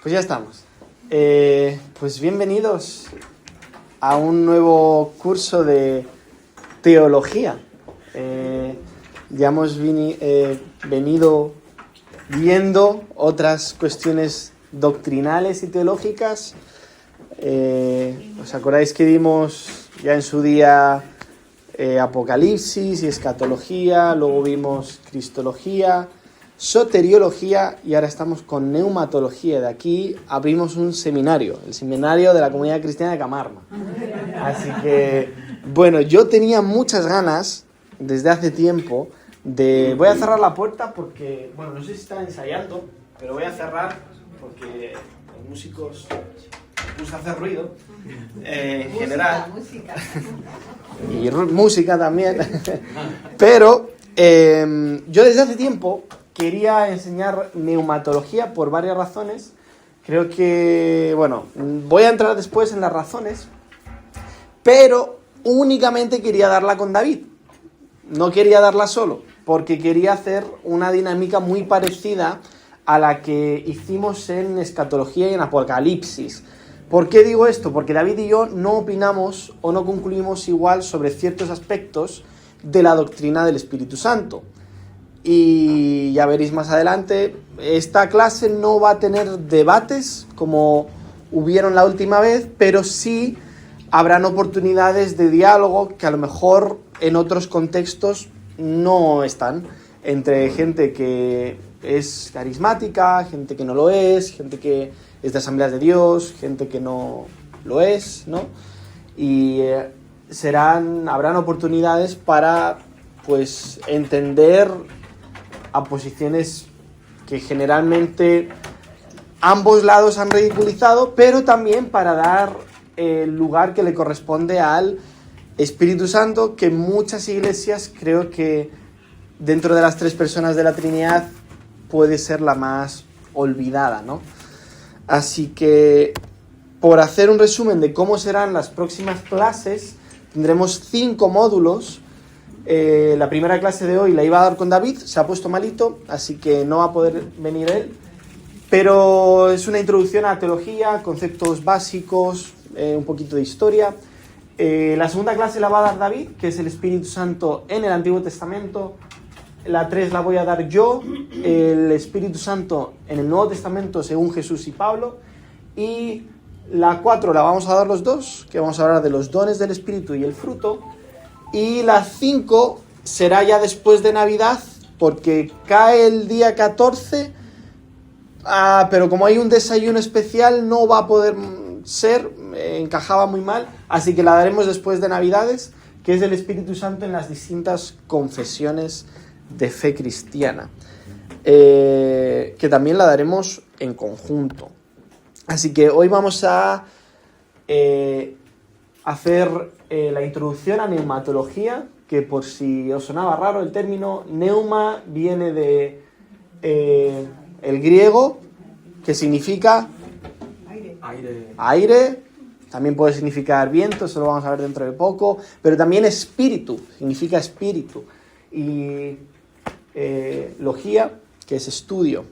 Pues ya estamos. Pues bienvenidos a un nuevo curso de teología. Ya hemos venido viendo otras cuestiones doctrinales y teológicas. ¿Os acordáis que vimos ya en su día Apocalipsis y escatología? Luego vimos cristología, soteriología y ahora estamos con neumatología. De aquí abrimos un seminario, el seminario de la Comunidad Cristiana de Camarma. Así que, bueno, yo tenía muchas ganas desde hace tiempo de... Voy a cerrar la puerta porque, bueno, no sé si están ensayando, pero voy a cerrar porque los músicos gusta hacer ruido en general. Música. Y música también. Pero yo desde hace tiempo quería enseñar neumatología por varias razones. Creo que, bueno, voy a entrar después en las razones, pero únicamente quería darla con David. No quería darla solo, porque quería hacer una dinámica muy parecida a la que hicimos en escatología y en Apocalipsis. ¿Por qué digo esto? Porque David y yo no opinamos o no concluimos igual sobre ciertos aspectos de la doctrina del Espíritu Santo. Y ya veréis más adelante, esta clase no va a tener debates como hubieron la última vez, pero sí habrán oportunidades de diálogo que a lo mejor en otros contextos no están, entre gente que es carismática, gente que no lo es, gente que es de Asambleas de Dios, gente que no lo es, ¿no? Y habrán oportunidades para, pues, entender a posiciones que generalmente ambos lados han ridiculizado, pero también para dar el lugar que le corresponde al Espíritu Santo, que muchas iglesias creo que dentro de las tres personas de la Trinidad puede ser la más olvidada, ¿no? Así que, por hacer un resumen de cómo serán las próximas clases, tendremos 5 módulos. La primera clase de hoy la iba a dar con David, se ha puesto malito, así que no va a poder venir él. Pero es una introducción a la teología, conceptos básicos, un poquito de historia. La segunda clase la va a dar David, que es el Espíritu Santo en el Antiguo Testamento. La 3 la voy a dar yo, el Espíritu Santo en el Nuevo Testamento según Jesús y Pablo. Y la 4 la vamos a dar los dos, que vamos a hablar de los dones del Espíritu y el fruto. Y la 5 será ya después de Navidad, porque cae el día 14, pero como hay un desayuno especial no va a poder ser, encajaba muy mal, así que la daremos después de Navidades, que es el Espíritu Santo en las distintas confesiones de fe cristiana, que también la daremos en conjunto. Así que hoy vamos a hacer la introducción a neumatología, que por si os sonaba raro el término, neuma viene de el griego, que significa aire, también puede significar viento, eso lo vamos a ver dentro de poco, pero también espíritu, significa espíritu, y logía, que es estudio.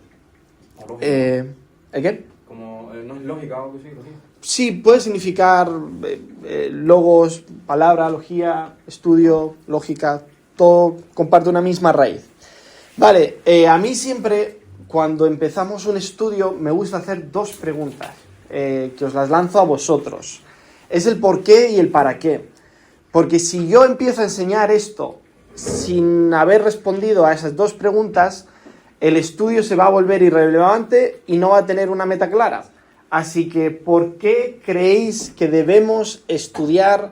¿El qué? Como, ¿no es lógica o algo así? Logía. Sí, puede significar logos, palabra, logía, estudio, lógica, todo comparte una misma raíz. Vale, a mí siempre, cuando empezamos un estudio, me gusta hacer 2 preguntas, que os las lanzo a vosotros. Es el por qué y el para qué. Porque si yo empiezo a enseñar esto sin haber respondido a esas 2 preguntas, el estudio se va a volver irrelevante y no va a tener una meta clara. Así que, ¿por qué creéis que debemos estudiar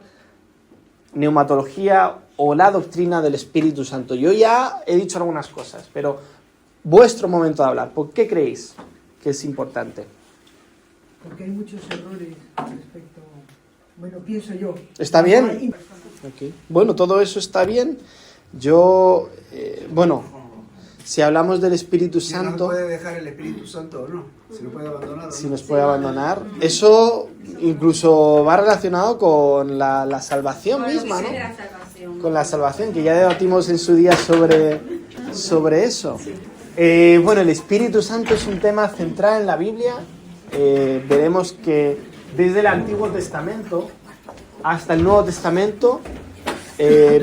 neumatología o la doctrina del Espíritu Santo? Yo ya he dicho algunas cosas, pero vuestro momento de hablar. ¿Por qué creéis que es importante? Porque hay muchos errores respecto... Bueno, pienso yo. ¿Está bien? Okay. Bueno, todo eso está bien. Yo, si hablamos del Espíritu Santo... ¿Si nos puede dejar el Espíritu Santo o no? ¿Si nos puede abandonar o no? Si nos puede abandonar. Eso incluso va relacionado con la salvación misma, ¿no? Con la salvación, que ya debatimos en su día sobre eso. Bueno, el Espíritu Santo es un tema central en la Biblia. Veremos que desde el Antiguo Testamento hasta el Nuevo Testamento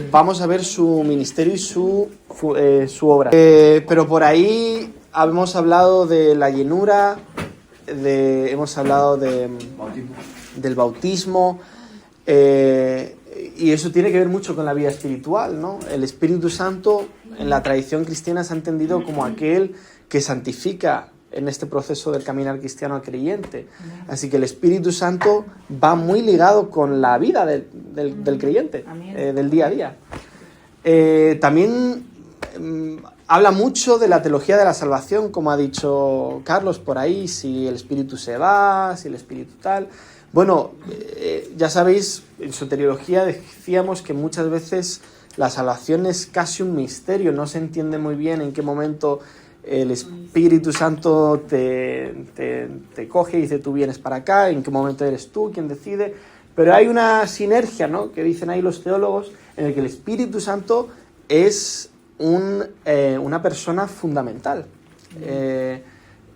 vamos a ver su ministerio y su obra. Pero por ahí hemos hablado de la llenura, hemos hablado del bautismo, y eso tiene que ver mucho con la vida espiritual, ¿no? El Espíritu Santo en la tradición cristiana se ha entendido como aquel que santifica en este proceso del caminar cristiano al creyente. Así que el Espíritu Santo va muy ligado con la vida del creyente, del día a día. También habla mucho de la teología de la salvación, como ha dicho Carlos por ahí, si el Espíritu se va, si el Espíritu tal. Bueno, ya sabéis, en soteriología decíamos que muchas veces la salvación es casi un misterio, no se entiende muy bien en qué momento el Espíritu Santo te coge y dice tú vienes para acá, en qué momento eres tú quien decide, pero hay una sinergia, ¿no?, que dicen ahí los teólogos, en el que el Espíritu Santo es una persona fundamental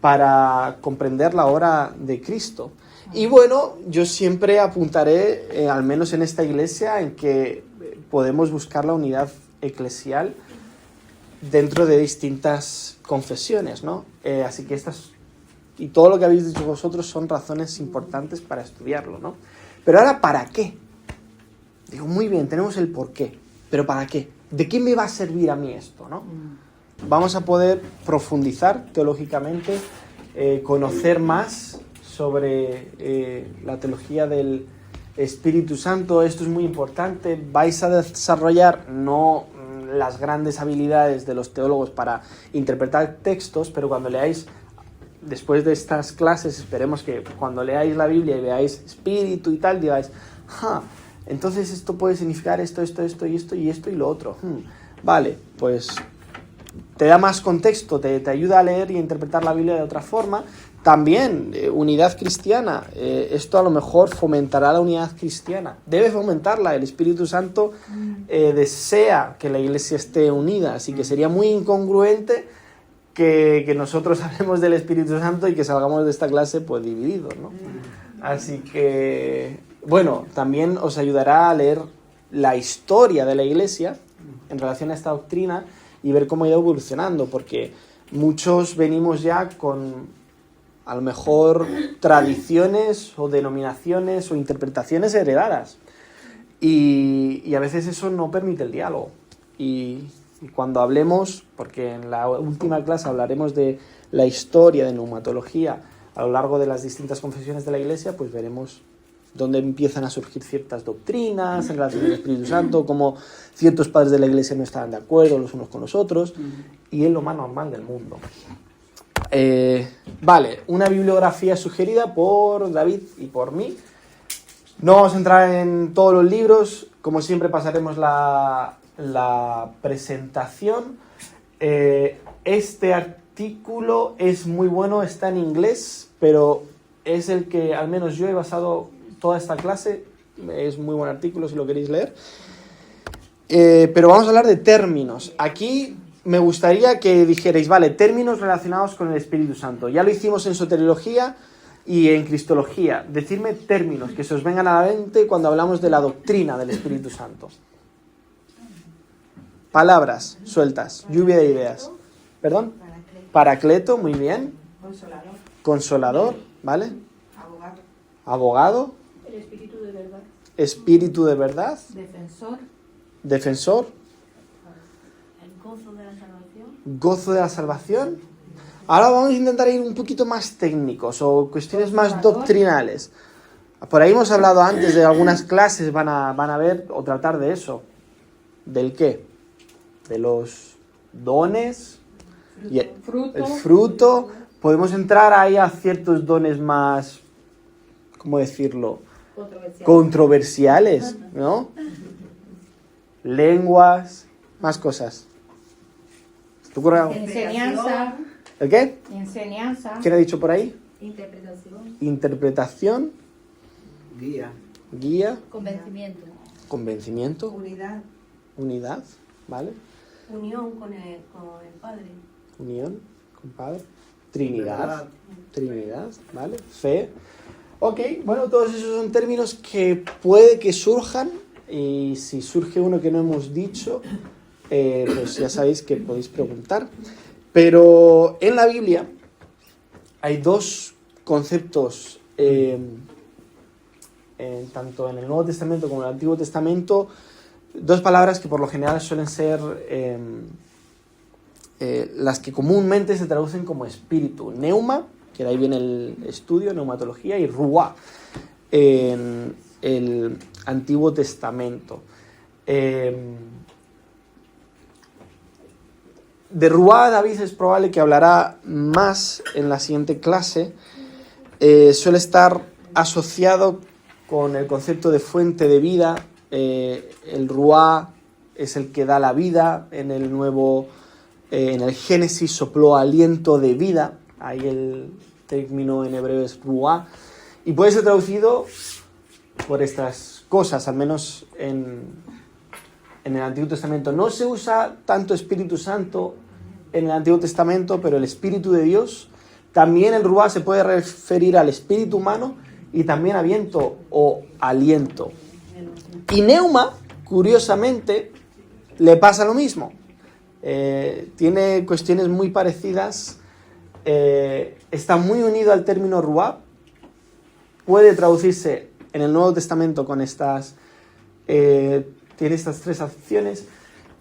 para comprender la obra de Cristo. Y bueno, yo siempre apuntaré, al menos en esta iglesia, en que podemos buscar la unidad eclesial dentro de distintas confesiones, ¿no? Así que estas y todo lo que habéis dicho vosotros son razones importantes para estudiarlo, ¿no? Pero ahora, ¿para qué? Digo, muy bien, tenemos el por qué, pero ¿para qué? ¿De qué me va a servir a mí esto, no? Vamos a poder profundizar teológicamente, conocer más sobre la teología del Espíritu Santo. Esto es muy importante. Vais a desarrollar no las grandes habilidades de los teólogos para interpretar textos, pero cuando leáis, después de estas clases, esperemos que cuando leáis la Biblia y veáis Espíritu y tal, digáis, entonces esto puede significar esto y lo otro. Vale, pues te da más contexto, te ayuda a leer y a interpretar la Biblia de otra forma. También, unidad cristiana. Esto a lo mejor fomentará la unidad cristiana. Debe fomentarla. El Espíritu Santo desea que la Iglesia esté unida. Así que sería muy incongruente que nosotros hablemos del Espíritu Santo y que salgamos de esta clase pues divididos, ¿no? Así que, bueno, también os ayudará a leer la historia de la Iglesia en relación a esta doctrina y ver cómo ha ido evolucionando, porque muchos venimos ya con a lo mejor tradiciones o denominaciones o interpretaciones heredadas y a veces eso no permite el diálogo y cuando hablemos, porque en la última clase hablaremos de la historia de neumatología a lo largo de las distintas confesiones de la Iglesia, pues veremos dónde empiezan a surgir ciertas doctrinas en relación al Espíritu Santo, cómo ciertos padres de la Iglesia no estaban de acuerdo los unos con los otros, y es lo más normal del mundo. Vale, una bibliografía sugerida por David y por mí. No vamos a entrar en todos los libros, como siempre pasaremos la presentación. Este artículo es muy bueno, está en inglés, pero es el que al menos yo he basado toda esta clase. Es muy buen artículo si lo queréis leer. Pero vamos a hablar de términos. Aquí me gustaría que dijerais, vale, términos relacionados con el Espíritu Santo. Ya lo hicimos en soteriología y en cristología. Decidme términos que se os vengan a la mente cuando hablamos de la doctrina del Espíritu Santo. Palabras sueltas, lluvia de ideas. ¿Perdón? Paracleto, muy bien. Consolador, ¿vale? Abogado. El espíritu de verdad. Espíritu de verdad. Defensor. El gozo de la salvación. Gozo de la salvación. Ahora vamos a intentar ir un poquito más técnicos o cuestiones más doctrinales. Por ahí hemos hablado antes de algunas clases, van a ver o tratar de eso. ¿Del qué? De los dones. Y el fruto. Podemos entrar ahí a ciertos dones más, ¿cómo decirlo? Controversiales, ¿no? Lenguas, más cosas. ¿Te ocurre algo? Enseñanza. ¿El qué? Enseñanza. ¿Quién ha dicho por ahí? Interpretación. Interpretación. Guía. Guía. Convencimiento. Convencimiento. Unidad. unidad, ¿vale? Unión con el Padre. Unión con Padre. Trinidad. Verdad. Trinidad, ¿vale? Fe. Ok, bueno, todos esos son términos que puede que surjan, y si surge uno que no hemos dicho, pues ya sabéis que podéis preguntar. Pero en la Biblia hay dos conceptos, tanto en el Nuevo Testamento como en el Antiguo Testamento, dos palabras que por lo general suelen ser las que comúnmente se traducen como espíritu. Neuma, que de ahí viene el estudio, neumatología, y ruá en el Antiguo Testamento. De ruá David es probable que hablará más en la siguiente clase. Suele estar asociado con el concepto de fuente de vida. El ruá es el que da la vida. En el Génesis sopló aliento de vida. Ahí el término en hebreo es ruá. Y puede ser traducido por estas cosas, al menos en el Antiguo Testamento. No se usa tanto Espíritu Santo en el Antiguo Testamento, pero el Espíritu de Dios. También el ruá se puede referir al espíritu humano y también a viento o aliento. Y neuma, curiosamente, le pasa lo mismo. Tiene cuestiones muy parecidas. Está muy unido al término ruá. Puede traducirse en el Nuevo Testamento con estas... tiene estas tres acciones.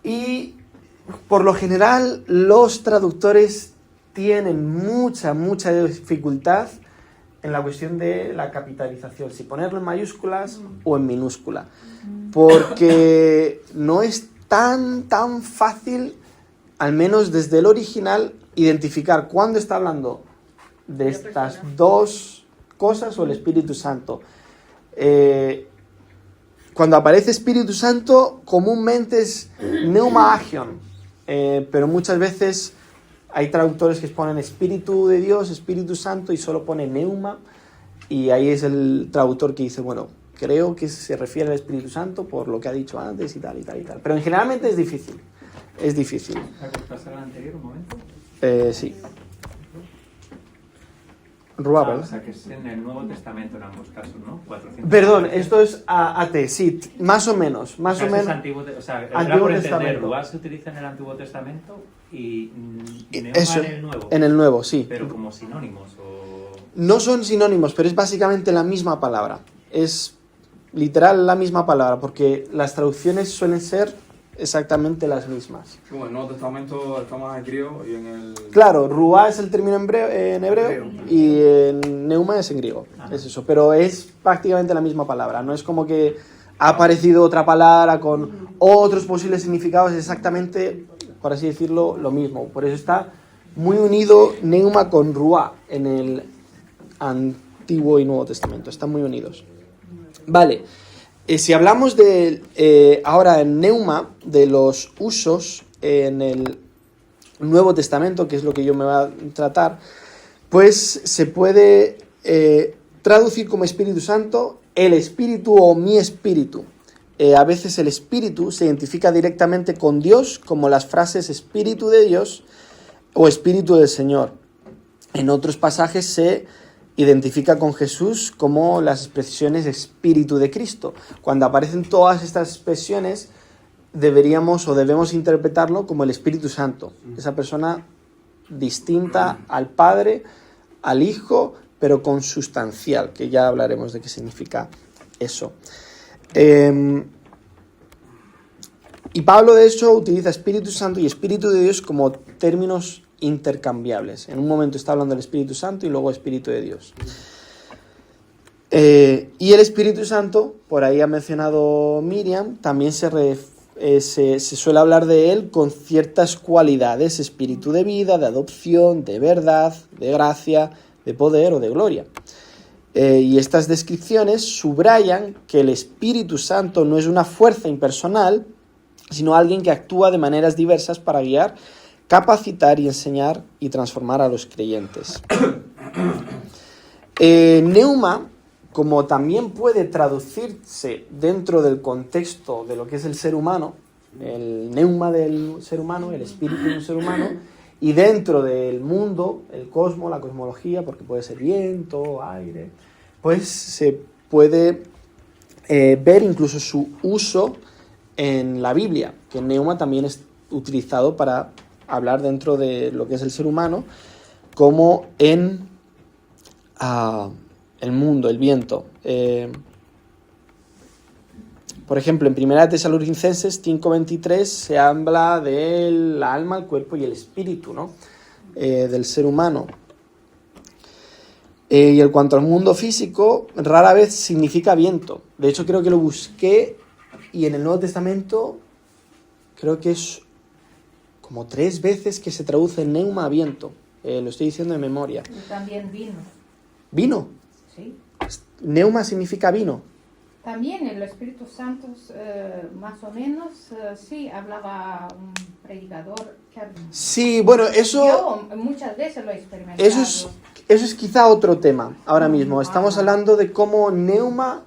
Y por lo general los traductores tienen mucha dificultad en la cuestión de la capitalización, si ponerlo en mayúsculas o en minúscula, porque no es tan fácil, al menos desde el original, identificar cuándo está hablando de estas dos cosas o el Espíritu Santo. Cuando aparece Espíritu Santo, comúnmente es neuma agion, pero muchas veces hay traductores que ponen Espíritu de Dios, Espíritu Santo, y solo pone neuma, y ahí es el traductor que dice, bueno, creo que se refiere al Espíritu Santo por lo que ha dicho antes y tal. Pero generalmente es difícil. ¿Puedes pasar al anterior un momento? Sí. Ruá, O ¿verdad? sea, que es en el Nuevo Testamento en ambos casos, ¿no? 400. Perdón, esto es AT, sí, más o menos. O sea, era por entender, Testamento. Ruá se utiliza en el Antiguo Testamento y Neuma Eso, en el Nuevo. en el Nuevo, sí. Pero como sinónimos o... No son sinónimos, pero es básicamente la misma palabra. Es literal la misma palabra, porque las traducciones suelen ser exactamente las mismas. Como el Nuevo Testamento está más en griego y en el... Claro, ruá es el término en hebreo y en neuma es en griego. Es eso, pero es prácticamente la misma palabra. No es como que ha aparecido otra palabra con otros posibles significados, es exactamente, por así decirlo, lo mismo. Por eso está muy unido neuma con ruá en el Antiguo y Nuevo Testamento. Están muy unidos. Vale. Si hablamos de ahora en neuma, de los usos en el Nuevo Testamento, que es lo que yo me voy a tratar, pues se puede traducir como Espíritu Santo, el Espíritu o mi Espíritu. A veces el Espíritu se identifica directamente con Dios, como las frases Espíritu de Dios o Espíritu del Señor. En otros pasajes se identifica con Jesús como las expresiones Espíritu de Cristo. Cuando aparecen todas estas expresiones, debemos interpretarlo como el Espíritu Santo, esa persona distinta al Padre, al Hijo, pero consustancial, que ya hablaremos de qué significa eso. Y Pablo, de hecho, utiliza Espíritu Santo y Espíritu de Dios como términos intercambiables. En un momento está hablando del Espíritu Santo y luego Espíritu de Dios. Y el Espíritu Santo, por ahí ha mencionado Miriam, también se suele hablar de él con ciertas cualidades: espíritu de vida, de adopción, de verdad, de gracia, de poder o de gloria. Y estas descripciones subrayan que el Espíritu Santo no es una fuerza impersonal, sino alguien que actúa de maneras diversas para guiar, capacitar y enseñar y transformar a los creyentes. Neuma, como también puede traducirse dentro del contexto de lo que es el ser humano, el neuma del ser humano, el espíritu del ser humano, y dentro del mundo, el cosmos, la cosmología, porque puede ser viento, aire, pues se puede ver incluso su uso en la Biblia, que neuma también es utilizado para hablar dentro de lo que es el ser humano, como en el mundo, el viento. Por ejemplo, en 1 Tesalonicenses 5:23 se habla del alma, el cuerpo y el espíritu, ¿no? Del ser humano. Y en cuanto al mundo físico, rara vez significa viento. De hecho, creo que lo busqué y en el Nuevo Testamento creo que es como 3 veces que se traduce neuma a viento. Lo estoy diciendo de memoria. Y también vino. ¿Vino? Sí. Neuma significa vino. También el Espíritu Santo, más o menos, sí, hablaba un predicador. Sí, bueno, eso... Yo muchas veces lo he experimentado. Eso es quizá otro tema ahora mismo. Estamos hablando de cómo neuma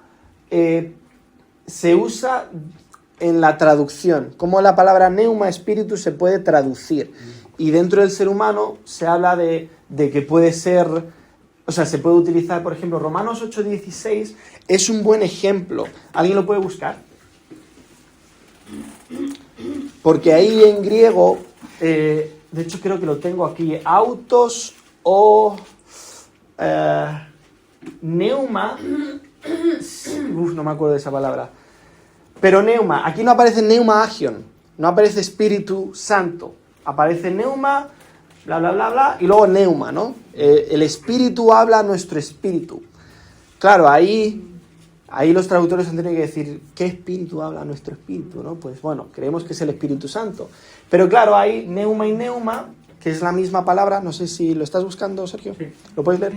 se usa en la traducción, cómo la palabra neuma, espíritu, se puede traducir. Y dentro del ser humano se habla de que puede ser, o sea, se puede utilizar, por ejemplo, Romanos 8:16 es un buen ejemplo. ¿Alguien lo puede buscar? Porque ahí en griego, de hecho creo que lo tengo aquí, autos o neuma, no me acuerdo de esa palabra, pero neuma, aquí no aparece neuma agion, no aparece Espíritu Santo, aparece neuma, bla bla bla bla, y luego neuma, ¿no? El Espíritu habla a nuestro espíritu. Claro, ahí los traductores han tenido que decir, ¿qué espíritu habla a nuestro espíritu? ¿No? Pues bueno, creemos que es el Espíritu Santo. Pero claro, hay neuma y neuma, que es la misma palabra, no sé si lo estás buscando, Sergio. Sí. ¿Lo puedes leer?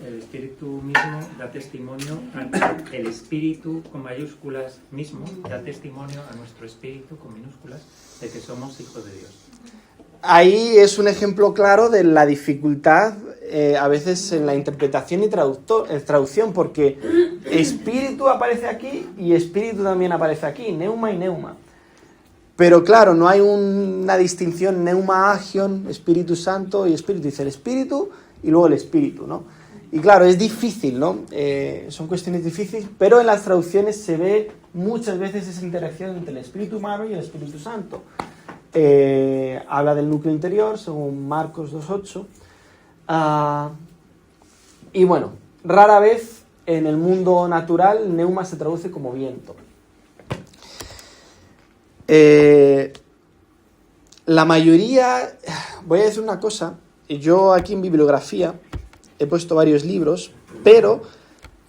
El espíritu mismo da testimonio, el espíritu con mayúsculas mismo da testimonio a nuestro espíritu con minúsculas de que somos hijos de Dios. Ahí es un ejemplo claro de la dificultad a veces en la interpretación y traducción, porque espíritu aparece aquí y espíritu también aparece aquí, neuma y neuma. Pero claro, no hay una distinción neuma agion, Espíritu Santo y espíritu. Dice el espíritu y luego el espíritu, ¿no? Y claro, es difícil, ¿no? Son cuestiones difíciles, pero en las traducciones se ve muchas veces esa interacción entre el espíritu humano y el Espíritu Santo. Habla del núcleo interior, según Marcos 2:8. Y bueno, rara vez en el mundo natural neuma se traduce como viento. La mayoría, voy a decir una cosa, yo aquí en bibliografía he puesto varios libros, pero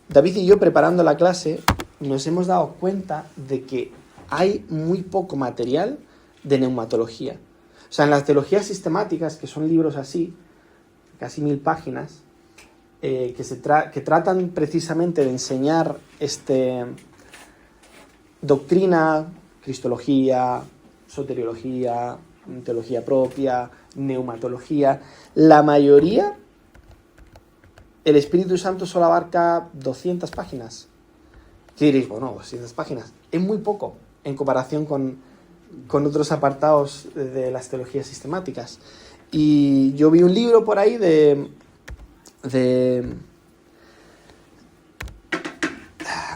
David y yo preparando la clase nos hemos dado cuenta de que hay muy poco material de neumatología. O sea, en las teologías sistemáticas, que son libros así, casi 1000 páginas, que tratan precisamente de enseñar doctrina, cristología, soteriología, teología propia, neumatología, la mayoría, el Espíritu Santo solo abarca 200 páginas. ¿Qué diréis? Bueno, 200 páginas. Es muy poco en comparación con otros apartados de las teologías sistemáticas. Y yo vi un libro por ahí de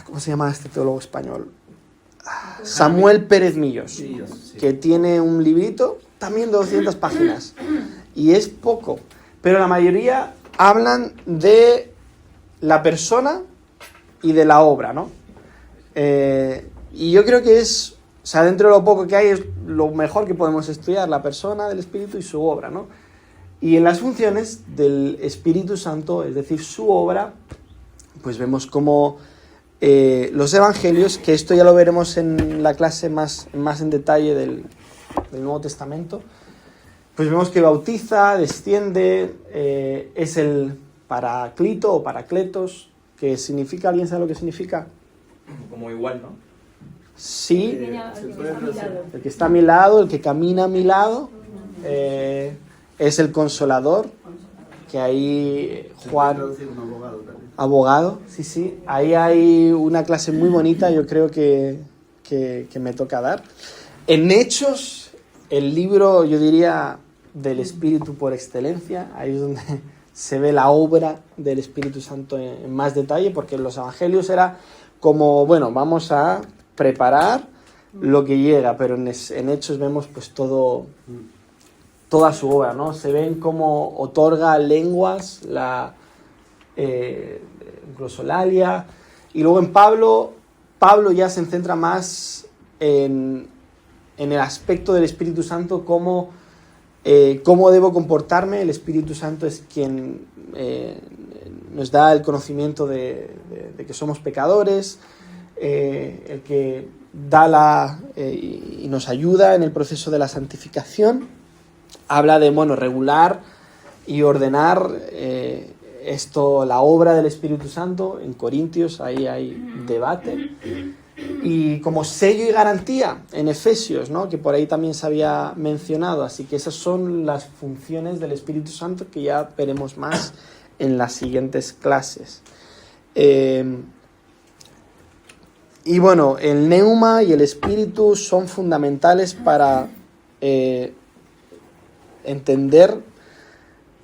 ¿cómo se llama este teólogo español? Samuel Pérez Millos, que tiene un librito también de 200 páginas. Y es poco, pero la mayoría hablan de la persona y de la obra, ¿no? Y yo creo que es, o sea, dentro de lo poco que hay, es lo mejor que podemos estudiar, la persona del Espíritu y su obra, ¿no? Y en las funciones del Espíritu Santo, es decir, su obra, pues vemos cómo los evangelios, que esto ya lo veremos en la clase más en detalle del Nuevo Testamento, pues vemos que bautiza, desciende, es el paraclito o paracletos, que significa, ¿alguien sabe lo que significa? Como igual, ¿no? Sí, el que está a mi lado, el que camina a mi lado, es el consolador, que ahí Juan... Un abogado también. Abogado, sí. Ahí hay una clase muy bonita, yo creo que me toca dar. En Hechos, el libro, yo diría, del Espíritu por excelencia, ahí es donde se ve la obra del Espíritu Santo en más detalle, porque en los evangelios era como, bueno, vamos a preparar lo que llega, pero en Hechos vemos pues toda su obra, ¿no? Se ven cómo otorga lenguas, la glosolalia, y luego en Pablo ya se centra más en el aspecto del Espíritu Santo, cómo debo comportarme. El Espíritu Santo es quien nos da el conocimiento de que somos pecadores, el que da y nos ayuda en el proceso de la santificación. Habla de, regular y ordenar la obra del Espíritu Santo. En Corintios ahí hay debate. Y como sello y garantía en Efesios, ¿no? Que por ahí también se había mencionado. Así que esas son las funciones del Espíritu Santo que ya veremos más en las siguientes clases. Y bueno, el neuma y el Espíritu son fundamentales para entender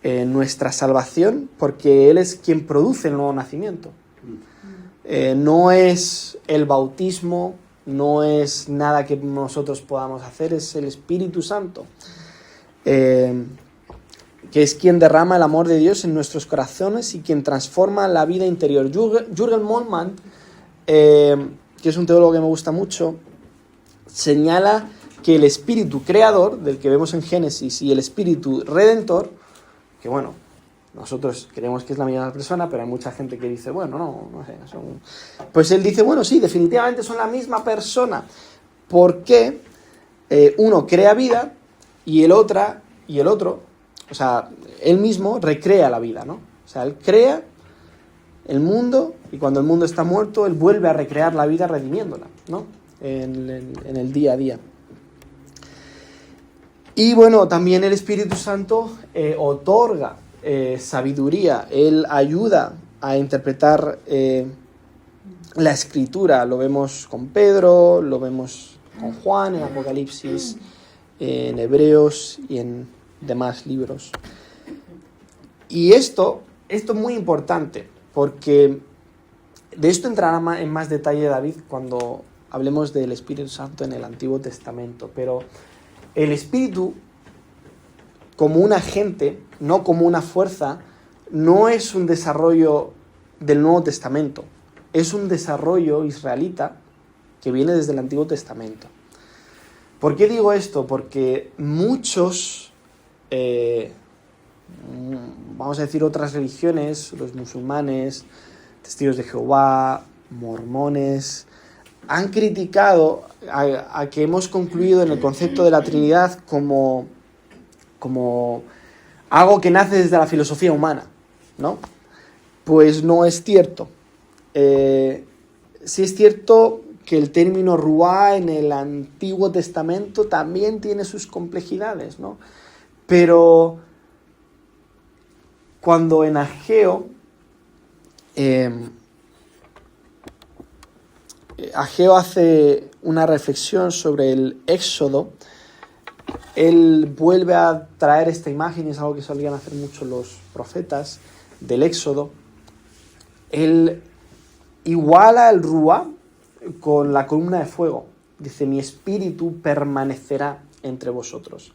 nuestra salvación, porque Él es quien produce el nuevo nacimiento. No es el bautismo, no es nada que nosotros podamos hacer, es el Espíritu Santo, que es quien derrama el amor de Dios en nuestros corazones y quien transforma la vida interior. Jürgen Moltmann, que es un teólogo que me gusta mucho, señala que el Espíritu creador, del que vemos en Génesis, y el Espíritu redentor, que nosotros creemos que es la misma persona, pero hay mucha gente que dice, no sé, pues él dice, sí, definitivamente son la misma persona, porque uno crea vida y el otro, o sea, él mismo recrea la vida, ¿no? O sea, él crea el mundo y cuando el mundo está muerto, él vuelve a recrear la vida redimiéndola, ¿no? En el día a día. Y también el Espíritu Santo otorga sabiduría. Él ayuda a interpretar la Escritura. Lo vemos con Pedro, lo vemos con Juan en Apocalipsis, en Hebreos y en demás libros. Y esto es muy importante, porque de esto entrará en más detalle David cuando hablemos del Espíritu Santo en el Antiguo Testamento. Pero el Espíritu, como un agente, no como una fuerza, no es un desarrollo del Nuevo Testamento, es un desarrollo israelita que viene desde el Antiguo Testamento. ¿Por qué digo esto? Porque muchos, vamos a decir otras religiones, los musulmanes, testigos de Jehová, mormones, han criticado a que hemos concluido en el concepto de la Trinidad como algo que nace desde la filosofía humana, ¿no? Pues no es cierto. Sí es cierto que el término ruá en el Antiguo Testamento también tiene sus complejidades, ¿no? Pero cuando en Ageo hace una reflexión sobre el Éxodo, él vuelve a traer esta imagen, y es algo que solían hacer mucho los profetas del Éxodo. Él iguala el Ruá con la columna de fuego. Dice, mi espíritu permanecerá entre vosotros.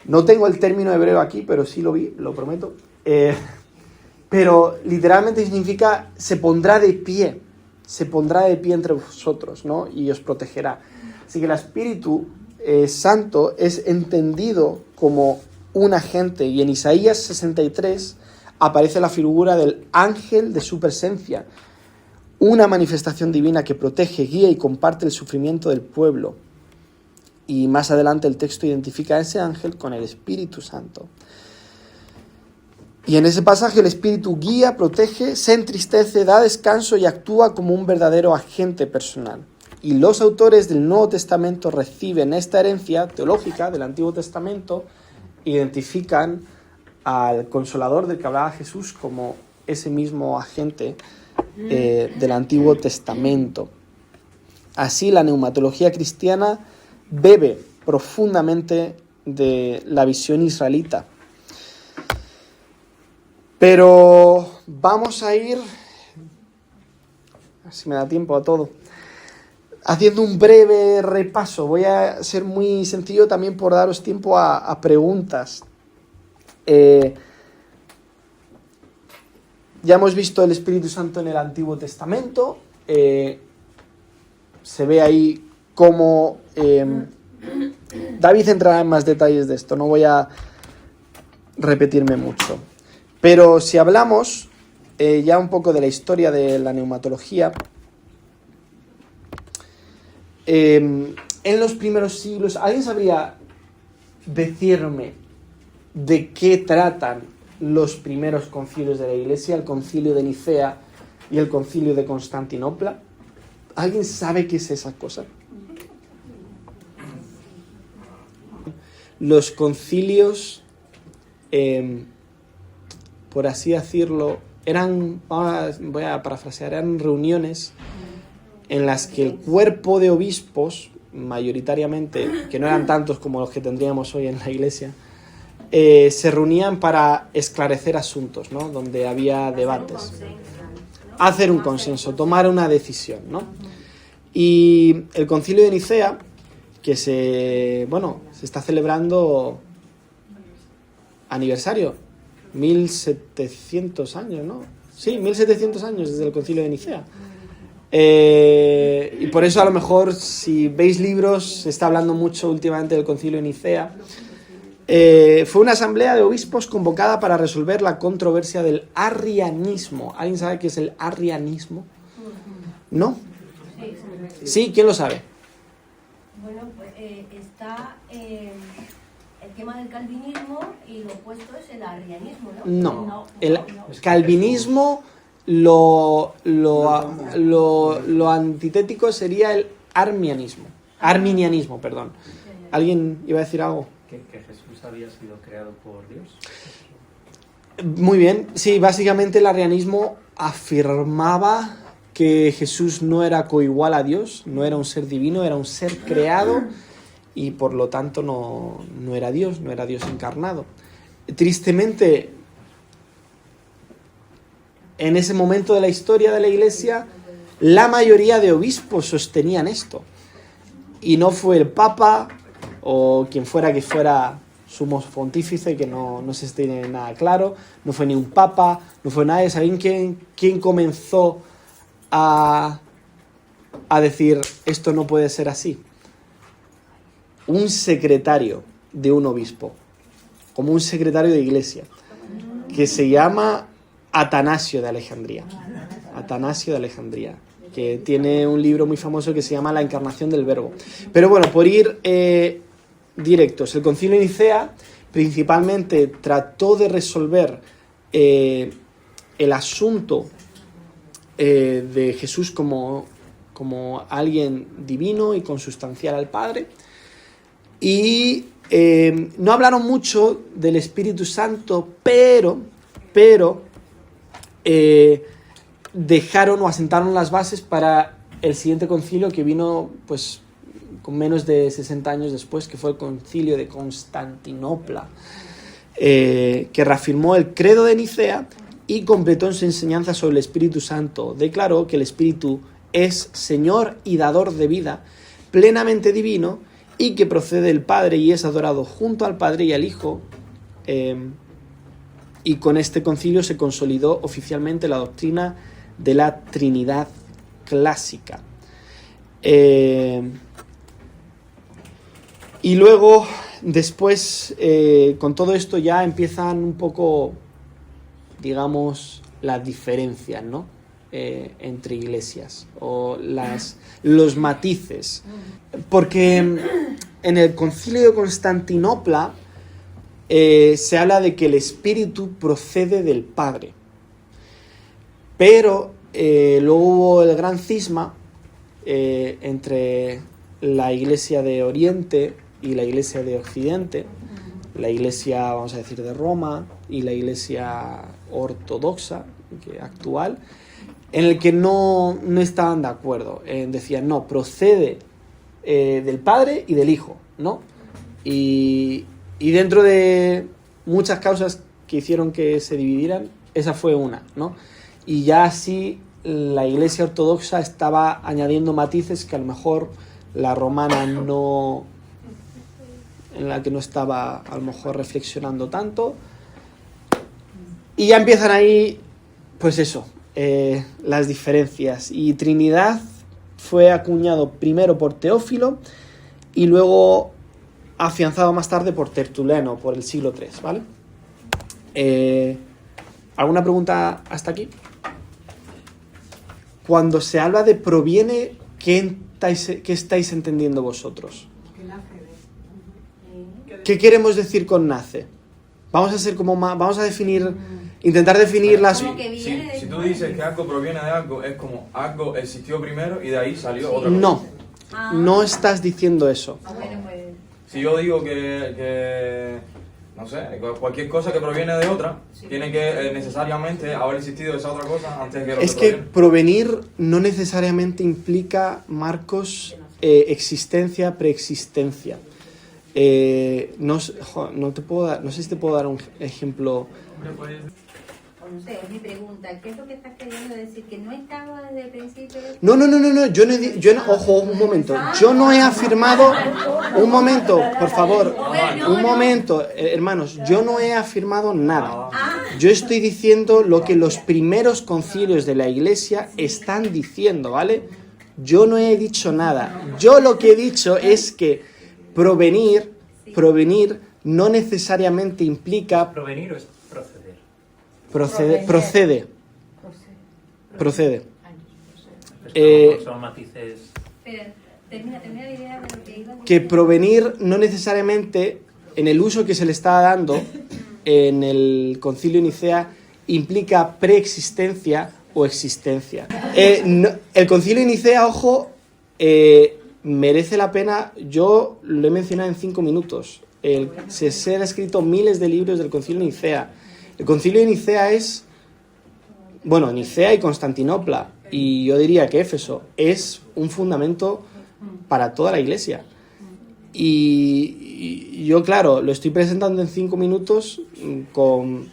No tengo el término hebreo aquí, pero sí lo vi, lo prometo. Pero literalmente significa se pondrá de pie entre vosotros, ¿no? Y os protegerá. Así que el Espíritu Santo es entendido como un agente, y en Isaías 63 aparece la figura del ángel de su presencia, una manifestación divina que protege, guía y comparte el sufrimiento del pueblo. Y más adelante el texto identifica a ese ángel con el Espíritu Santo. Y en ese pasaje el Espíritu guía, protege, se entristece, da descanso y actúa como un verdadero agente personal. Y los autores del Nuevo Testamento reciben esta herencia teológica del Antiguo Testamento, identifican al Consolador del que hablaba Jesús como ese mismo agente del Antiguo Testamento. Así, la neumatología cristiana bebe profundamente de la visión israelita. Pero vamos a ir, si me da tiempo a todo, haciendo un breve repaso. Voy a ser muy sencillo también por daros tiempo a preguntas. Ya hemos visto el Espíritu Santo en el Antiguo Testamento. Se ve ahí cómo David entrará en más detalles de esto. No voy a repetirme mucho. Pero si hablamos ya un poco de la historia de la neumatología, en los primeros siglos, ¿alguien sabría decirme de qué tratan los primeros concilios de la Iglesia, el concilio de Nicea y el concilio de Constantinopla? ¿Alguien sabe qué es esa cosa? Los concilios, por así decirlo, voy a parafrasear, eran reuniones en las que el cuerpo de obispos, mayoritariamente, que no eran tantos como los que tendríamos hoy en la Iglesia, se reunían para esclarecer asuntos, ¿no? Donde había debates. Hacer un consenso, tomar una decisión, ¿no? Y el concilio de Nicea, que se está celebrando aniversario, 1700 años, ¿no? Sí, 1700 años desde el concilio de Nicea. Y por eso a lo mejor si veis libros se está hablando mucho últimamente del concilio de Nicea. Fue una asamblea de obispos convocada para resolver la controversia del arrianismo. ¿Alguien sabe qué es el arrianismo? ¿No? Sí, ¿quién lo sabe? Bueno, pues está el tema del calvinismo y lo opuesto es el arrianismo, ¿no? No, el calvinismo lo antitético sería el arminianismo, perdón. ¿Alguien iba a decir algo? Que Jesús había sido creado por Dios. Muy bien, sí, básicamente el arrianismo afirmaba que Jesús no era coigual a Dios, no era un ser divino, era un ser creado y por lo tanto no era Dios, no era Dios encarnado. Tristemente, en ese momento de la historia de la Iglesia, la mayoría de obispos sostenían esto. Y no fue el Papa o quien fuera que fuera sumo pontífice, que no se tiene nada claro, no fue ni un Papa, no fue nadie. ¿Saben quién comenzó a decir esto no puede ser así? Un secretario de un obispo, como un secretario de iglesia, que se llama Atanasio de Alejandría. Atanasio de Alejandría, que tiene un libro muy famoso que se llama La encarnación del verbo. Pero bueno, por ir directos, el concilio de Nicea principalmente trató de resolver el asunto de Jesús como alguien divino y consustancial al Padre. Y no hablaron mucho del Espíritu Santo, pero dejaron o asentaron las bases para el siguiente concilio que vino pues con menos de 60 años después, que fue el concilio de Constantinopla, que reafirmó el credo de Nicea y completó en su enseñanza sobre el Espíritu Santo. Declaró que el Espíritu es Señor y dador de vida, plenamente divino, y que procede del Padre y es adorado junto al Padre y al Hijo. Y con este concilio se consolidó oficialmente la doctrina de la Trinidad clásica. Y luego, después, con todo esto ya empiezan un poco, digamos, las diferencias, ¿no? Entre iglesias o los matices. Porque en el concilio de Constantinopla se habla de que el Espíritu procede del Padre. Pero luego hubo el gran cisma entre la Iglesia de Oriente y la Iglesia de Occidente, la Iglesia, vamos a decir, de Roma y la Iglesia ortodoxa actual, en el que no estaban de acuerdo. Decían, no, procede del Padre y del Hijo, ¿no? Y dentro de muchas causas que hicieron que se dividieran, esa fue una, ¿no? Y ya así la Iglesia Ortodoxa estaba añadiendo matices que a lo mejor la romana no, en la que no estaba a lo mejor reflexionando tanto. Y ya empiezan ahí, pues eso, las diferencias. Y Trinidad fue acuñado primero por Teófilo y luego afianzado más tarde por Tertuliano, por el siglo III, ¿vale? ¿Alguna pregunta hasta aquí? Cuando se habla de proviene, ¿qué estáis entendiendo vosotros? Que nace de... ¿Qué queremos decir con nace? Vamos a ser como más, vamos a definir, intentar definir las... Como que viene Si de- tú dices que algo proviene de algo, es como algo existió primero y de ahí salió otra cosa. No, Ah. no estás diciendo eso. Bueno, pues... Si yo digo que no sé, cualquier cosa que proviene de otra, tiene que necesariamente haber existido esa otra cosa antes que lo Es que que proviene. provenir no necesariamente implica, Marcos, existencia, preexistencia. No sé si te puedo dar un ejemplo. O no sé, es mi pregunta, ¿qué es lo que estás queriendo decir? ¿Que no estaba desde el principio? No, ojo, un momento, yo no he afirmado, un momento, por favor, un momento, hermanos, yo no he afirmado nada. Yo estoy diciendo lo que los primeros concilios de la Iglesia están diciendo, ¿vale? Yo no he dicho nada. Yo lo que he dicho es que provenir no necesariamente implica Provenir o es proceder. procede. Son matices. Pero termina la idea de lo que iba a decir. Que provenir no necesariamente, en el uso que se le está dando en el Concilio de Nicea, implica preexistencia o existencia. El Concilio de Nicea, ojo, merece la pena, yo lo he mencionado en 5 minutos. Se han escrito miles de libros del Concilio de Nicea. El Concilio de Nicea es, bueno, Nicea y Constantinopla, y yo diría que Éfeso, es un fundamento para toda la Iglesia. Y yo, claro, lo estoy presentando en 5 minutos con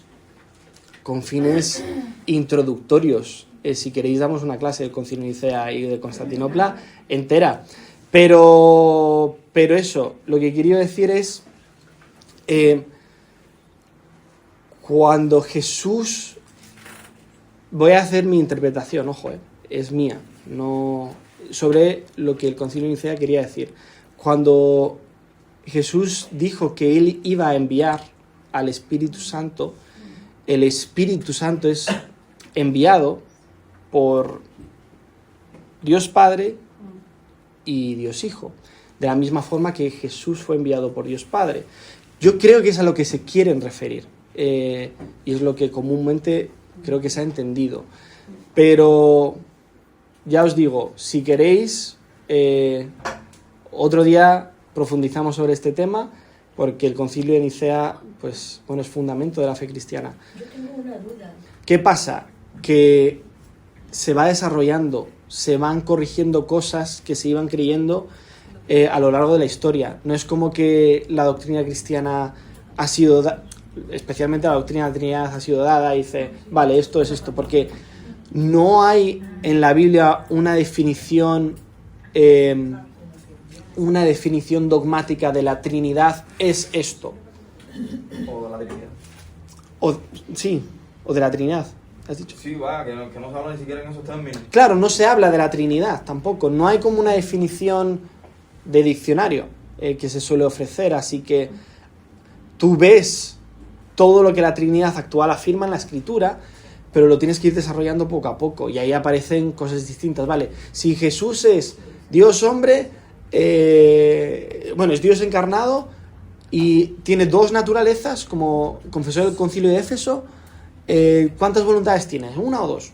fines introductorios. Si queréis, damos una clase del Concilio de Nicea y de Constantinopla entera. Pero eso, lo que quería decir es, cuando Jesús, voy a hacer mi interpretación, ojo, es mía, no sobre lo que el Concilio de Nicea quería decir. Cuando Jesús dijo que él iba a enviar al Espíritu Santo, el Espíritu Santo es enviado por Dios Padre y Dios Hijo, de la misma forma que Jesús fue enviado por Dios Padre. Yo creo que es a lo que se quieren referir, y es lo que comúnmente creo que se ha entendido. Pero ya os digo, si queréis, otro día profundizamos sobre este tema, porque el Concilio de Nicea, pues, bueno, es fundamento de la fe cristiana. Yo tengo una duda. ¿Qué pasa? Que se va desarrollando, se van corrigiendo cosas que se iban creyendo a lo largo de la historia. No es como que la doctrina cristiana ha sido, especialmente la doctrina de la Trinidad, ha sido dada y dice, vale, esto es esto, porque no hay en la Biblia una definición dogmática de la Trinidad es esto. O de la Trinidad. O de la Trinidad, ¿has dicho? Sí, va, que no se habla ni siquiera en esos términos. Claro, no se habla de la Trinidad tampoco, no hay como una definición de diccionario que se suele ofrecer, así que tú ves todo lo que la Trinidad actual afirma en la Escritura, pero lo tienes que ir desarrollando poco a poco, y ahí aparecen cosas distintas, ¿vale? Si Jesús es Dios hombre, es Dios encarnado y tiene 2 naturalezas, como confesó el Concilio de Éfeso, ¿cuántas voluntades tiene? ¿1 o 2?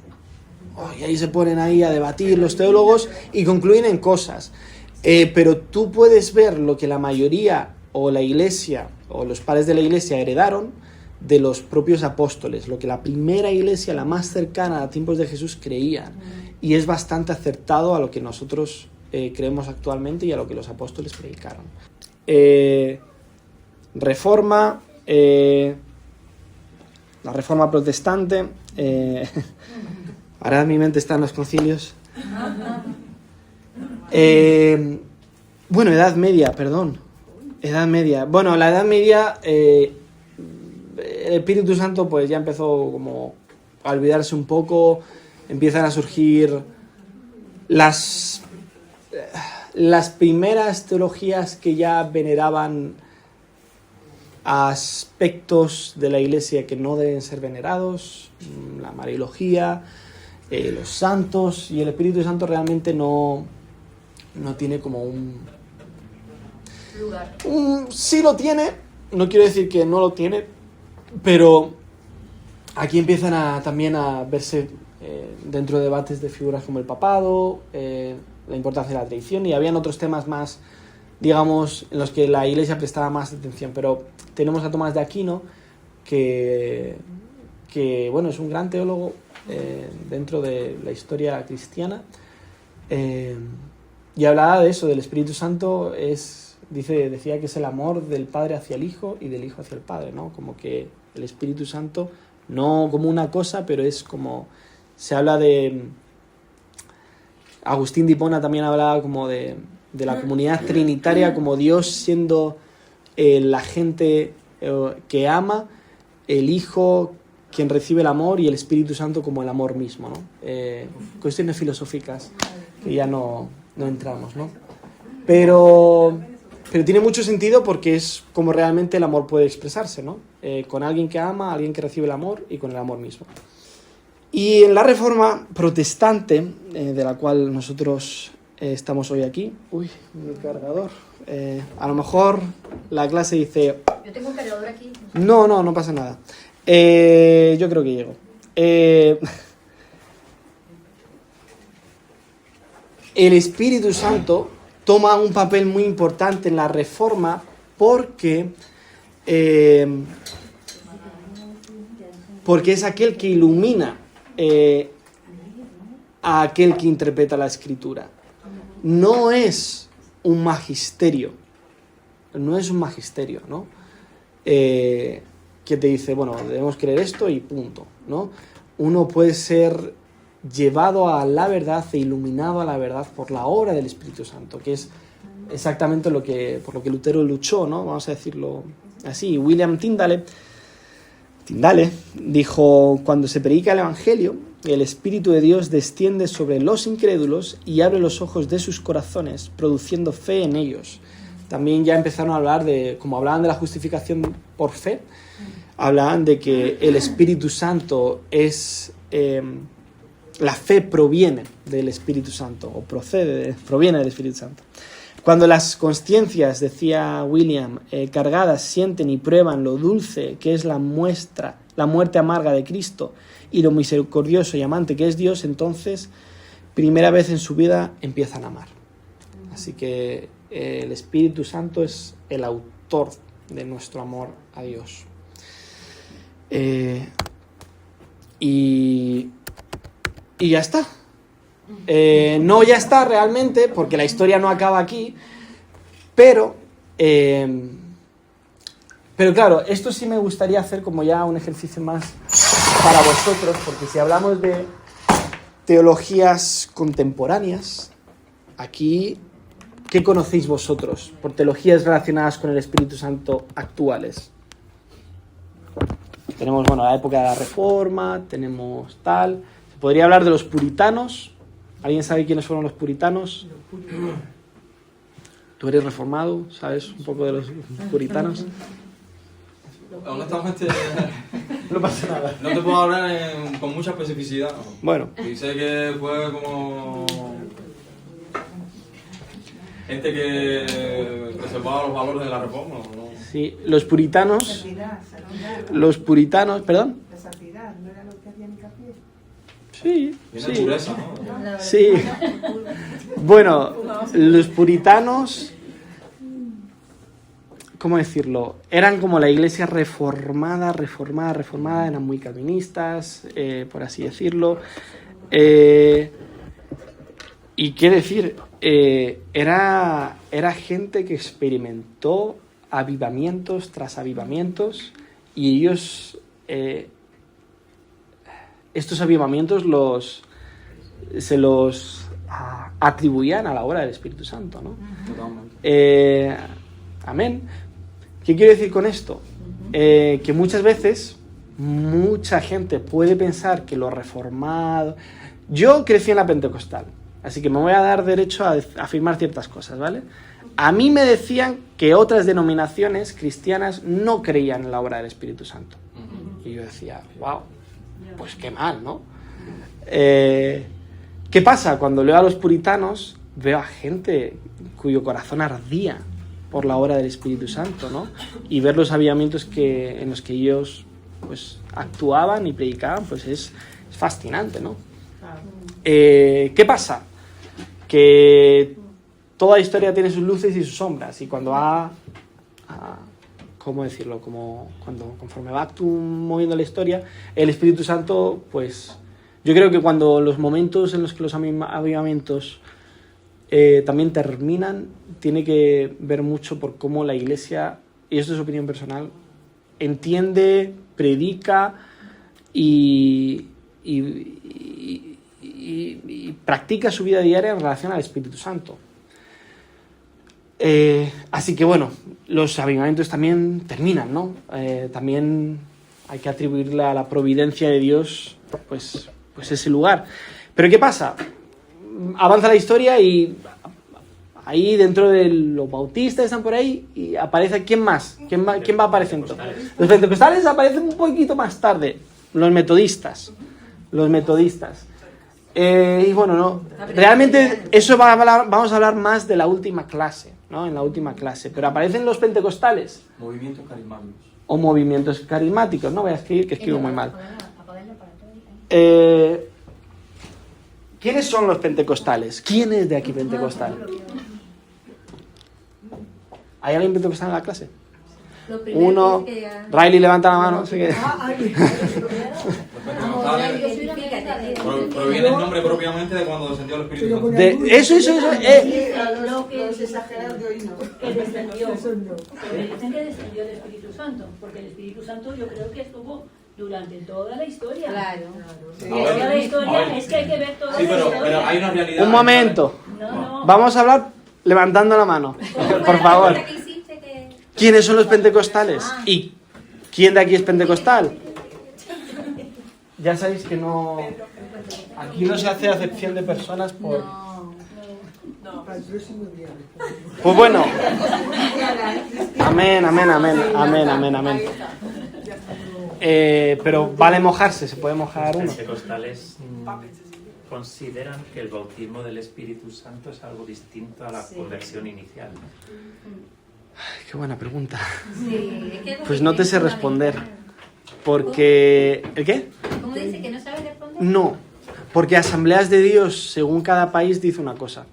Y ahí se ponen ahí a debatir los teólogos y concluyen en cosas. Pero tú puedes ver lo que la mayoría o la Iglesia o los padres de la Iglesia heredaron de los propios apóstoles, lo que la primera Iglesia, la más cercana a tiempos de Jesús, creían. Y es bastante acertado a lo que nosotros creemos actualmente y a lo que los apóstoles predicaron. Reforma, la reforma protestante, ahora en mi mente están los concilios. Bueno, Edad Media, perdón. Edad Media. Bueno, la Edad Media, el Espíritu Santo pues ya empezó como a olvidarse un poco, empiezan a surgir las primeras teologías que ya veneraban aspectos de la Iglesia que no deben ser venerados, la Mariología, los santos, y el Espíritu Santo realmente no tiene como un lugar. Sí lo tiene, no quiero decir que no lo tiene, pero aquí empiezan también a verse dentro de debates de figuras como el papado, la importancia de la tradición, y habían otros temas más, digamos, en los que la Iglesia prestaba más atención. Pero tenemos a Tomás de Aquino, que bueno, es un gran teólogo dentro de la historia cristiana, y hablaba de eso, del Espíritu Santo, decía que es el amor del Padre hacia el Hijo y del Hijo hacia el Padre, ¿no? Como que el Espíritu Santo, no como una cosa, pero es como, se habla de, Agustín de Hipona también hablaba como de la comunidad trinitaria, como Dios siendo la gente que ama, el Hijo quien recibe el amor y el Espíritu Santo como el amor mismo, ¿no? Cuestiones filosóficas que ya no entramos, ¿no? Pero tiene mucho sentido porque es como realmente el amor puede expresarse, ¿no? Con alguien que ama, alguien que recibe el amor y con el amor mismo. Y en la Reforma protestante, de la cual nosotros estamos hoy aquí... Uy, mi cargador. A lo mejor la clase dice... Yo tengo un cargador aquí. No pasa nada. Yo creo que llego. El Espíritu Santo toma un papel muy importante en la Reforma porque es aquel que ilumina a aquel que interpreta la Escritura. No es un magisterio, ¿no? Que te dice, bueno, debemos creer esto y punto, ¿no? Uno puede ser llevado a la verdad e iluminado a la verdad por la obra del Espíritu Santo, que es exactamente por lo que Lutero luchó, ¿no? Vamos a decirlo así. William Tyndale dijo: cuando se predica el Evangelio, el Espíritu de Dios desciende sobre los incrédulos y abre los ojos de sus corazones, produciendo fe en ellos. También ya empezaron a hablar como hablaban de la justificación por fe, hablaban de que el Espíritu Santo es... la fe proviene del Espíritu Santo, o proviene del Espíritu Santo. Cuando las conciencias, decía William, cargadas, sienten y prueban lo dulce que es la muerte amarga de Cristo, y lo misericordioso y amante que es Dios, entonces, primera vez en su vida, empiezan a amar. Así que el Espíritu Santo es el autor de nuestro amor a Dios. Y ya está. No ya está realmente, porque la historia no acaba aquí, pero claro, esto sí me gustaría hacer como ya un ejercicio más para vosotros, porque si hablamos de teologías contemporáneas, aquí, ¿qué conocéis vosotros por teologías relacionadas con el Espíritu Santo actuales? Tenemos, la época de la Reforma, tenemos tal... Podría hablar de los puritanos. ¿Alguien sabe quiénes fueron los puritanos? Tú eres reformado, ¿sabes un poco de los puritanos? Honestamente, No pasa nada. no te puedo hablar con mucha especificidad. Bueno, Y sé que fue como gente que preservaba los valores de la reforma, ¿no? sí, los puritanos, perdón. La santidad, ¿no era lo que hacían hincapié? Sí, Tiene sí. pureza, ¿no? Sí. Bueno, los puritanos, ¿cómo decirlo? Eran como la iglesia reformada, eran muy calvinistas, por así decirlo. Y qué decir, era gente que experimentó avivamientos tras avivamientos, y ellos estos avivamientos se los atribuían a la obra del Espíritu Santo, ¿no? Totalmente. Amén. ¿Qué quiero decir con esto? Que muchas veces mucha gente puede pensar que lo reformado... Yo crecí en la pentecostal, así que me voy a dar derecho a afirmar ciertas cosas, ¿vale? A mí me decían que otras denominaciones cristianas no creían en la obra del Espíritu Santo. Y yo decía, wow, pues qué mal, ¿no? ¿Qué pasa? Cuando leo a los puritanos, veo a gente cuyo corazón ardía por la obra del Espíritu Santo, ¿no? Y ver los avivamientos en los que ellos pues actuaban y predicaban, pues es fascinante, ¿no? ¿Qué pasa? Que toda historia tiene sus luces y sus sombras, y cuando ¿cómo decirlo? Conforme va moviendo la historia, el Espíritu Santo, pues yo creo que cuando los momentos en los que los avivamientos también terminan, tiene que ver mucho por cómo la Iglesia, y esto es opinión personal, entiende, predica y practica su vida diaria en relación al Espíritu Santo. Así que bueno, los avivamientos también terminan, ¿no? También hay que atribuirle a la providencia de Dios pues ese lugar. Pero ¿qué pasa? Avanza la historia y ahí dentro de los bautistas están por ahí y aparece... ¿Quién más? ¿Quién va apareciendo? Los pentecostales aparecen un poquito más tarde. Los metodistas. Y bueno, no, realmente eso vamos a hablar más de la última clase, ¿no? En la última clase. Pero aparecen los pentecostales. Movimientos carismáticos. O movimientos carismáticos. No voy a escribir, que escribo muy mal. ¿Quiénes son los pentecostales? ¿Quién es de aquí pentecostal? ¿Hay alguien pentecostal en la clase? Uno. Riley levanta la mano. Así que... Proviene el nombre propiamente de cuando descendió el Espíritu Santo. Eso. No, que es exagerar de hoy, no. Que descendió. Pero dicen que descendió el Espíritu Santo, porque el Espíritu Santo yo creo que estuvo durante toda la historia. Claro. Sí. Toda la historia, es que hay que ver toda la historia. Pero hay una realidad. Un momento. No. Vamos a hablar levantando la mano. Por favor. ¿Quiénes son los pentecostales? ¿Y quién de aquí es pentecostal? Ya sabéis que no... Aquí no se hace acepción de personas por... Pues bueno. Amén. Pero vale mojarse, se puede mojar uno. Los pentecostales consideran que el bautismo del Espíritu Santo es algo distinto a la conversión inicial. Ay, qué buena pregunta. Sí, pues no te sé responder. Porque... ¿El qué? ¿Cómo dice que no sabe responder? No, porque Asambleas de Dios, según cada país, dice una cosa.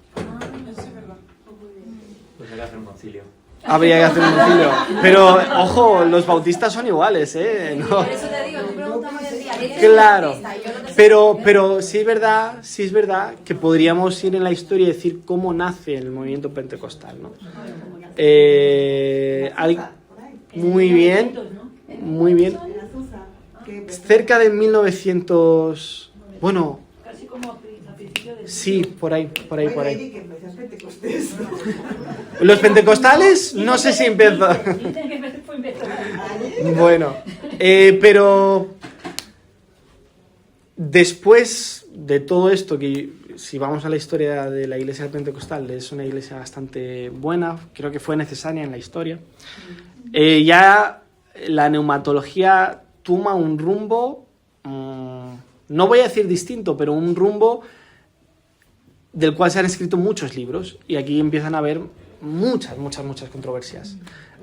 Pues hay que hacer un concilio. Habría que hacer un concilio. Pero, ojo, los bautistas son iguales, ¿eh? No. Por eso te digo, tú preguntamos el día. Claro. Pero sí es verdad que podríamos ir en la historia y decir cómo nace el movimiento pentecostal, ¿no? Muy bien. Cerca de 1900... Bueno... Casi como a principio de... Sí, por ahí. Los pentecostales, no sé si empezó... Bueno, pero... Después de todo esto, que si vamos a la historia de la iglesia pentecostal, es una iglesia bastante buena, creo que fue necesaria en la historia, ya la neumatología toma un rumbo, no voy a decir distinto, pero un rumbo del cual se han escrito muchos libros, y aquí empiezan a haber muchas controversias.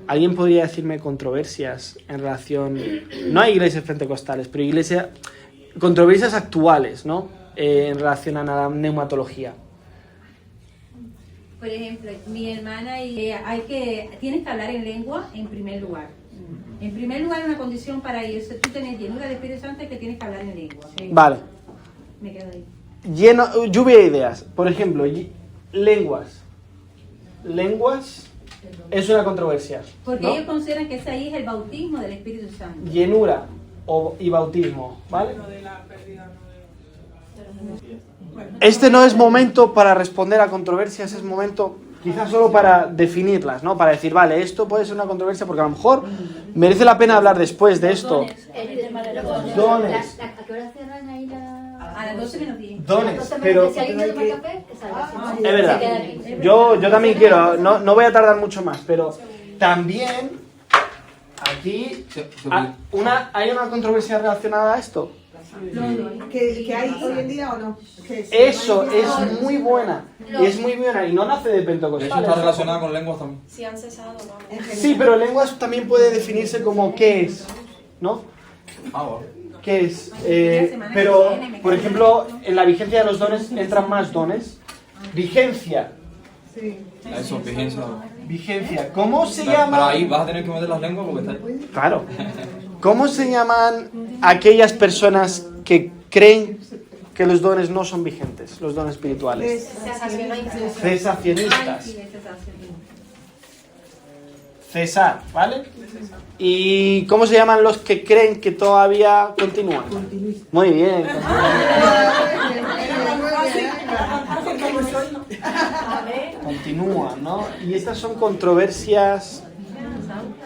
¿Alguien podría decirme controversias en relación, no a iglesias pentecostales, pero controversias actuales, ¿no? En relación a la neumatología? Por ejemplo, mi hermana, tienes que hablar en lengua en primer lugar. En primer lugar, una condición para eso, tú tenés llenura de Espíritu Santo, es que tienes que hablar en lengua. Vale. Me quedo ahí. Lluvia de ideas. Por ejemplo, lenguas. Lenguas es una controversia, Porque ¿no? ellos consideran que ese ahí es el bautismo del Espíritu Santo. Llenura y bautismo, ¿vale? Este no es momento para responder a controversias, es momento quizás solo para definirlas, ¿no? Para decir, vale, esto puede ser una controversia porque a lo mejor merece la pena hablar después de esto. Dones. ¿A qué hora cierran ahí la...? A las 12 menos 10. Dones, pero Si alguien quiere tomar café, que salga. es verdad. Yo también quiero, no voy a tardar mucho más, pero también aquí hay una controversia relacionada a esto. ¿Que hay hoy en día o no? Eso es muy buena. Y es muy buena y no nace de De hecho, Pentecostal. está relacionada con lenguas también. Si han cesado, vamos. Sí, pero lenguas también puede definirse como qué es, ¿no? Ah, vale. ¿Qué es? Pero, por ejemplo, en la vigencia de los dones entran más dones. Vigencia. Sí. Eso, vigencia. Vigencia. ¿Cómo se Pero llama? ahí vas a tener que meter las lenguas porque está ahí. Claro. ¿Cómo se llaman aquellas personas que creen que los dones no son vigentes, los dones espirituales? Cesacionistas. Cesar, ¿vale? ¿Y cómo se llaman los que creen que todavía continúan? Muy bien. Continúan, ¿no? Y estas son controversias,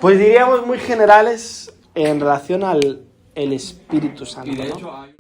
pues diríamos muy generales en relación al el Espíritu Santo, Y de ¿no? hecho hay...